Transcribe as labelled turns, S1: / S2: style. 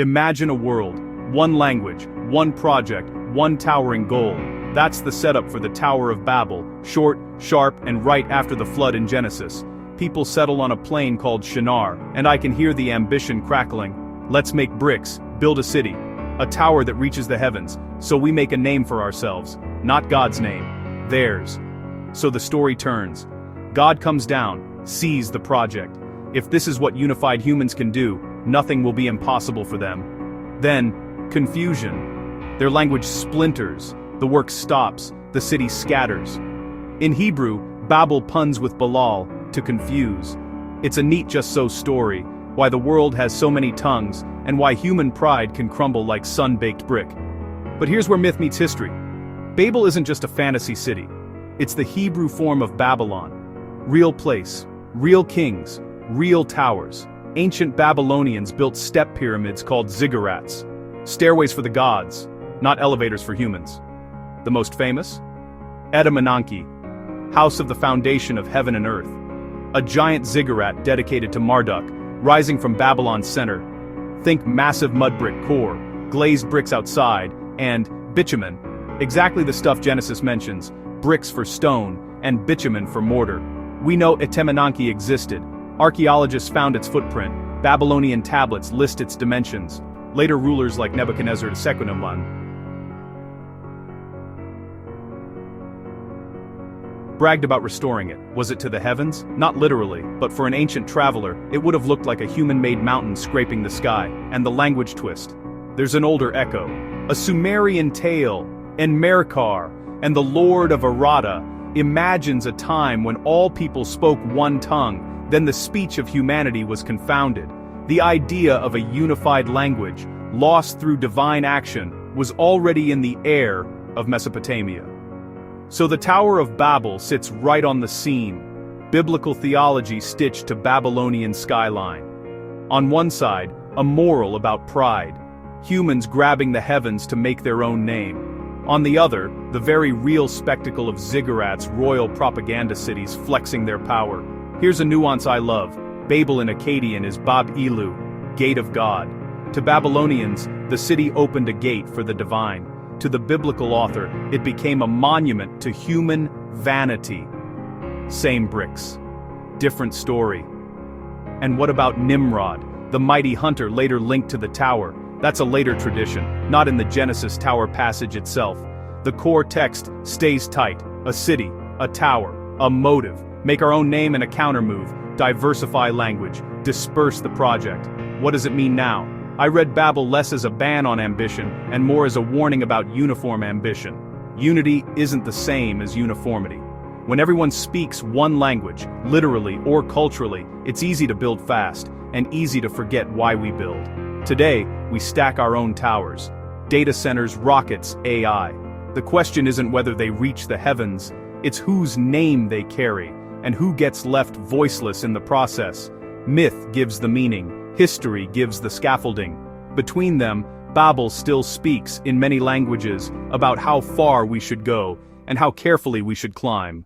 S1: Imagine a world, one language, one project, one towering goal. That's the setup for the Tower of Babel, short, sharp, and right after the flood in Genesis. People settle on a plain called Shinar, and I can hear the ambition crackling. Let's make bricks, build a city, a tower that reaches the heavens, so we make a name for ourselves, not God's name, theirs. So the story turns. God comes down, sees the project. If this is what unified humans can do, nothing will be impossible for them. Then, confusion. Their language splinters, the work stops, the city scatters. In Hebrew, Babel puns with Balal, to confuse. It's a neat just so story, why the world has so many tongues, and why human pride can crumble like sun-baked brick. But here's where myth meets history. Babel isn't just a fantasy city. It's the Hebrew form of Babylon. Real place, real kings, real towers. Ancient Babylonians built step pyramids called ziggurats. Stairways for the gods, not elevators for humans. The most famous? Etemenanki, house of the foundation of heaven and earth. A giant ziggurat dedicated to Marduk, rising from Babylon's center. Think massive mud brick core, glazed bricks outside, and bitumen. Exactly the stuff Genesis mentions, bricks for stone, and bitumen for mortar. We know Etemenanki existed. Archaeologists found its footprint. Babylonian tablets list its dimensions. Later rulers like Nebuchadnezzar II bragged about restoring it. Was it to the heavens? Not literally, but for an ancient traveler, it would have looked like a human-made mountain scraping the sky. And the language twist. There's an older echo. A Sumerian tale, Enmerkar, and the Lord of Arada, imagines a time when all people spoke one tongue, then the speech of humanity was confounded. The idea of a unified language, lost through divine action, was already in the air of Mesopotamia. So the Tower of Babel sits right on the scene, biblical theology stitched to Babylonian skyline. On one side, a moral about pride, humans grabbing the heavens to make their own name. On the other, the very real spectacle of ziggurats, royal propaganda cities flexing their power. Here's a nuance I love. Babel in Akkadian is Bab Ilu, gate of God. To Babylonians, the city opened a gate for the divine. To the biblical author, it became a monument to human vanity. Same bricks, different story. And what about Nimrod, the mighty hunter later linked to the tower? That's a later tradition, not in the Genesis tower passage itself. The core text stays tight: a city, a tower, a motive. Make our own name and a countermove, diversify language, disperse the project. What does it mean now? I read Babel less as a ban on ambition, and more as a warning about uniform ambition. Unity isn't the same as uniformity. When everyone speaks one language, literally or culturally, it's easy to build fast, and easy to forget why we build. Today, we stack our own towers. Data centers, rockets, AI. The question isn't whether they reach the heavens, it's whose name they carry, and who gets left voiceless in the process. Myth gives the meaning. History gives the scaffolding. Between them, Babel still speaks in many languages about how far we should go and how carefully we should climb.